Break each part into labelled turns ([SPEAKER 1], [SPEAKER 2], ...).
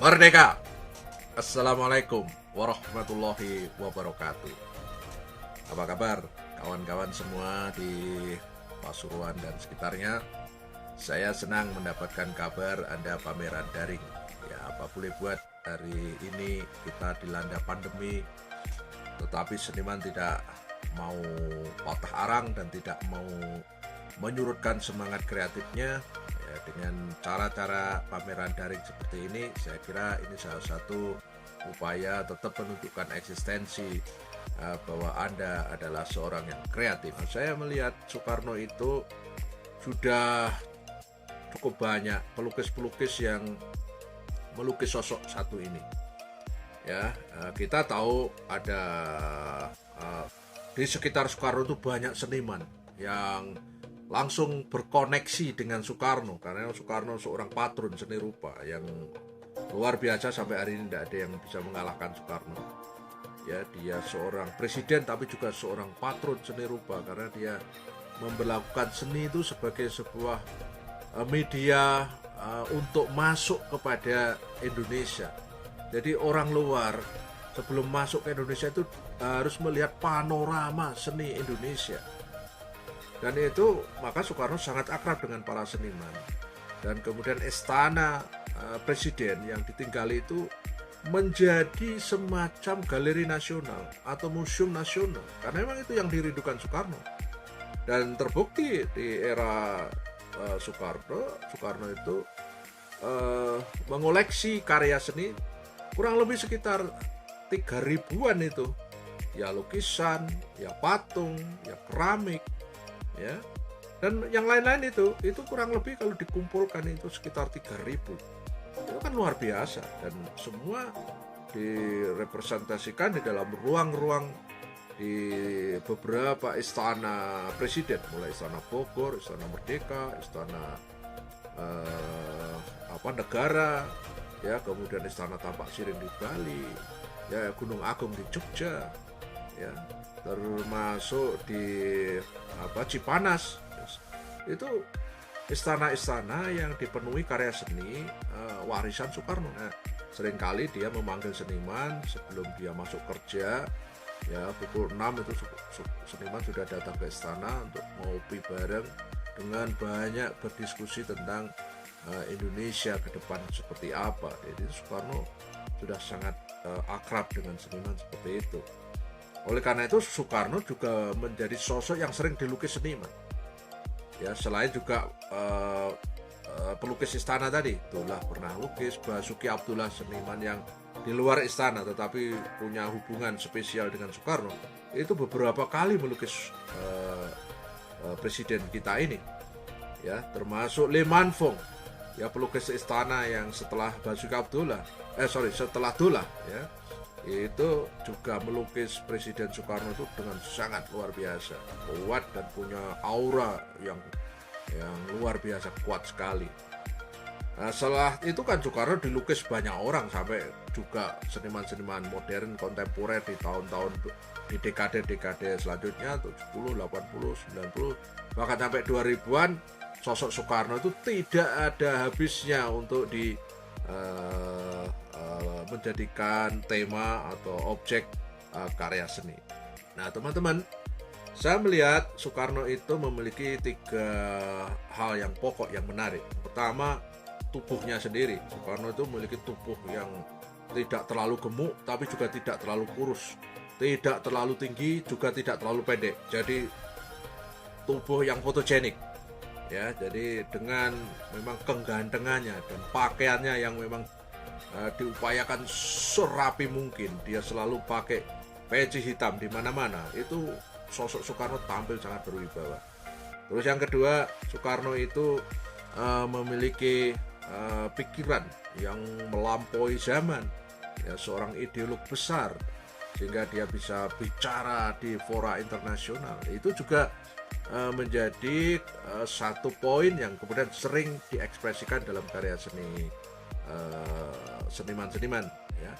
[SPEAKER 1] Merdeka! Assalamualaikum warahmatullahi wabarakatuh. Apa kabar kawan-kawan semua di Pasuruan dan sekitarnya? Saya senang mendapatkan kabar Anda pameran daring. Ya, apa boleh buat, hari ini kita dilanda pandemi, tetapi seniman tidak mau patah arang dan tidak mau menyurutkan semangat kreatifnya. Ya, dengan cara-cara pameran daring seperti ini, saya kira ini salah satu upaya tetap menunjukkan eksistensi bahwa Anda adalah seorang yang kreatif. Saya melihat Soekarno itu sudah cukup banyak pelukis-pelukis yang melukis sosok satu ini. Ya, kita tahu ada di sekitar Soekarno itu banyak seniman yang langsung berkoneksi dengan Soekarno, karena Soekarno seorang patron seni rupa yang luar biasa. Sampai hari ini tidak ada yang bisa mengalahkan Soekarno. Ya, dia seorang presiden tapi juga seorang patron seni rupa, karena dia memperlakukan seni itu sebagai sebuah media untuk masuk kepada Indonesia. Jadi orang luar sebelum masuk ke Indonesia itu harus melihat panorama seni Indonesia. Dan itu maka Soekarno sangat akrab dengan para seniman. Dan kemudian istana presiden yang ditinggali itu menjadi semacam galeri nasional atau museum nasional, karena memang itu yang dirindukan Soekarno. Dan terbukti di era Soekarno itu mengoleksi karya seni kurang lebih sekitar 3.000-an itu. Ya lukisan, ya patung, ya keramik, ya, dan yang lain-lain itu kurang lebih kalau dikumpulkan itu sekitar 3.000. Itu kan luar biasa, dan semua direpresentasikan di dalam ruang-ruang di beberapa istana presiden, mulai istana Bogor, istana Merdeka, istana negara, ya, kemudian istana Tampak Siring di Bali, ya, Gunung Agung di Jogja, ya, termasuk di Cipanas. Itu istana-istana yang dipenuhi karya seni warisan Soekarno. Nah, seringkali dia memanggil seniman sebelum dia masuk kerja, ya, pukul 6 itu seniman sudah datang ke istana untuk ngopi bareng dengan banyak berdiskusi tentang Indonesia ke depan seperti apa. Jadi Soekarno sudah sangat akrab dengan seniman seperti itu. Oleh karena itu Soekarno juga menjadi sosok yang sering dilukis seniman. Ya, selain juga pelukis istana tadi, Dullah pernah lukis, Basuki Abdullah seniman yang di luar istana tetapi punya hubungan spesial dengan Soekarno, itu beberapa kali melukis presiden kita ini. Ya, termasuk Le Manfong, ya, pelukis istana yang setelah Basuki Abdullah, setelah Dullah, ya, itu juga melukis Presiden Soekarno itu dengan sangat luar biasa, kuat dan punya aura yang luar biasa kuat sekali. Nah, setelah itu kan Soekarno dilukis banyak orang, sampai juga seniman-seniman modern kontemporer di tahun-tahun, di dekade-dekade selanjutnya, 70, 80, 90, bahkan sampai 2000-an, sosok Soekarno itu tidak ada habisnya untuk menjadikan tema atau objek karya seni. Nah, teman-teman, saya melihat Soekarno itu memiliki 3 hal yang pokok yang menarik. Pertama, tubuhnya sendiri. Soekarno itu memiliki tubuh yang tidak terlalu gemuk tapi juga tidak terlalu kurus, tidak terlalu tinggi juga tidak terlalu pendek. Jadi tubuh yang fotogenik. Ya, jadi dengan memang kegantengannya dan pakaiannya yang memang diupayakan serapi mungkin, dia selalu pakai peci hitam di mana-mana. Itu sosok Soekarno tampil sangat berwibawa. Terus yang kedua, Soekarno itu memiliki pikiran yang melampaui zaman. Ya, seorang ideolog besar sehingga dia bisa bicara di fora internasional. Itu juga menjadi satu poin yang kemudian sering diekspresikan dalam karya seni seniman-seniman, ya.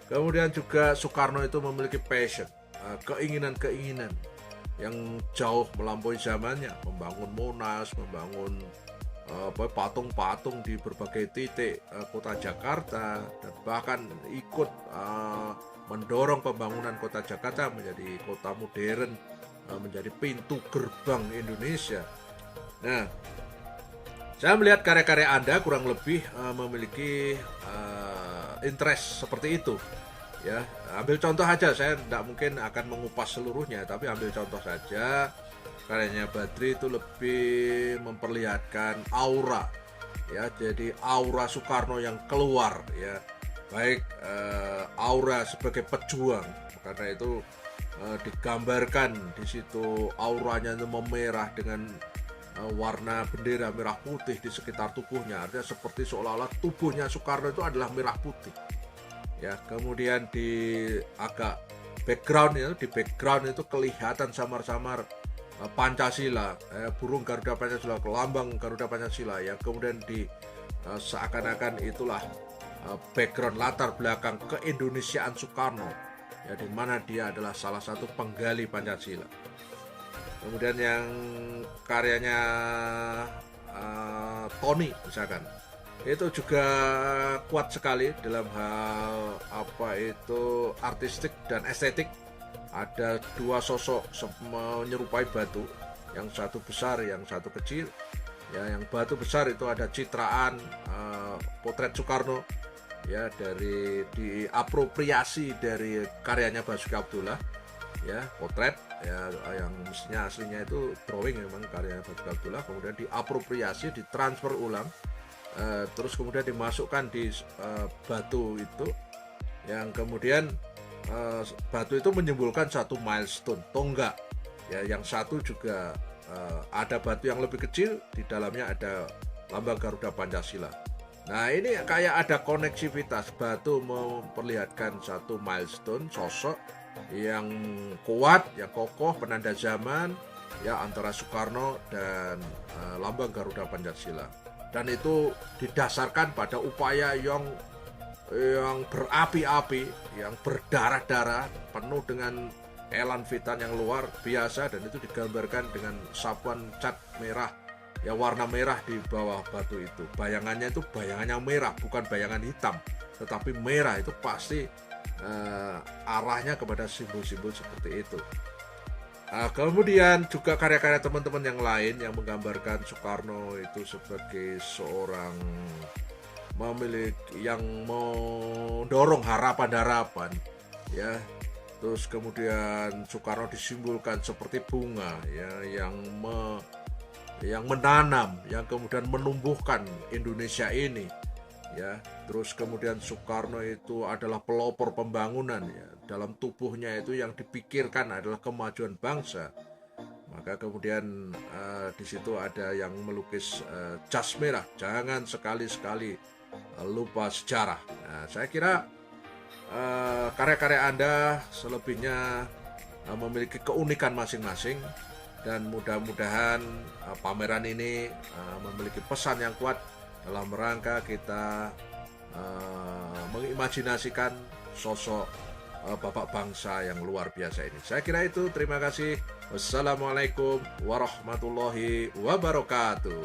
[SPEAKER 1] Kemudian juga Soekarno itu memiliki passion, keinginan-keinginan yang jauh melampaui zamannya, membangun Monas, membangun patung-patung di berbagai titik kota Jakarta, dan bahkan ikut mendorong pembangunan kota Jakarta menjadi kota modern, menjadi pintu gerbang Indonesia. Nah, saya melihat karya-karya Anda kurang lebih memiliki interest seperti itu. Ya, ambil contoh aja, saya tidak mungkin akan mengupas seluruhnya, tapi ambil contoh saja. Karyanya Badri itu lebih memperlihatkan aura, ya, jadi aura Soekarno yang keluar, ya, baik aura sebagai pejuang, karena itu digambarkan di situ auranya itu memerah dengan warna bendera merah putih di sekitar tubuhnya, artinya seperti seolah-olah tubuhnya Soekarno itu adalah merah putih. Ya, kemudian di agak background itu kelihatan samar-samar Pancasila, burung Garuda Pancasila, lambang Garuda Pancasila, yang kemudian seakan-akan itulah background latar belakang keindonesiaan Soekarno, ya, di mana dia adalah salah satu penggali Pancasila. Kemudian yang karyanya Tony misalkan, itu juga kuat sekali dalam hal artistik dan estetik. Ada dua sosok menyerupai batu, yang satu besar, yang satu kecil. Ya, yang batu besar itu ada citraan potret Soekarno, ya, dari diapropriasi dari karyanya Basuki Abdullah, ya, potret, ya, yang mestinya aslinya itu drawing, memang karyanya Basuki Abdullah, kemudian diapropriasi, ditransfer ulang, terus kemudian dimasukkan di batu itu, yang kemudian batu itu menyimbolkan satu milestone, tonggak, ya, yang satu juga ada batu yang lebih kecil, di dalamnya ada lambang Garuda Pancasila. Nah, ini kayak ada koneksivitas, batu memperlihatkan satu milestone, sosok yang kuat, yang kokoh, penanda zaman, ya, antara Soekarno dan lambang Garuda Pancasila. Dan itu didasarkan pada upaya yang berapi-api, yang berdarah-darah, penuh dengan elan vitan yang luar biasa, dan itu digambarkan dengan sapuan cat merah, ya, warna merah di bawah batu itu. Bayangannya itu bayangannya merah, bukan bayangan hitam, tetapi merah. Itu pasti arahnya kepada simbol-simbol seperti itu. Kemudian juga karya-karya teman-teman yang lain yang menggambarkan Soekarno itu sebagai seorang memiliki, yang mendorong harapan-harapan, ya. Terus kemudian Soekarno disimbolkan seperti bunga, ya, yang menanam, yang kemudian menumbuhkan Indonesia ini, ya. Terus kemudian Soekarno itu adalah pelopor pembangunan, ya. Dalam tubuhnya itu yang dipikirkan adalah kemajuan bangsa. Maka kemudian di situ ada yang melukis jas merah, jangan sekali-sekali lupa sejarah. Nah, saya kira karya-karya Anda selebihnya memiliki keunikan masing-masing, dan mudah-mudahan pameran ini memiliki pesan yang kuat dalam rangka kita mengimajinasikan sosok bapak bangsa yang luar biasa ini. Saya kira itu, terima kasih. Wassalamualaikum warahmatullahi wabarakatuh.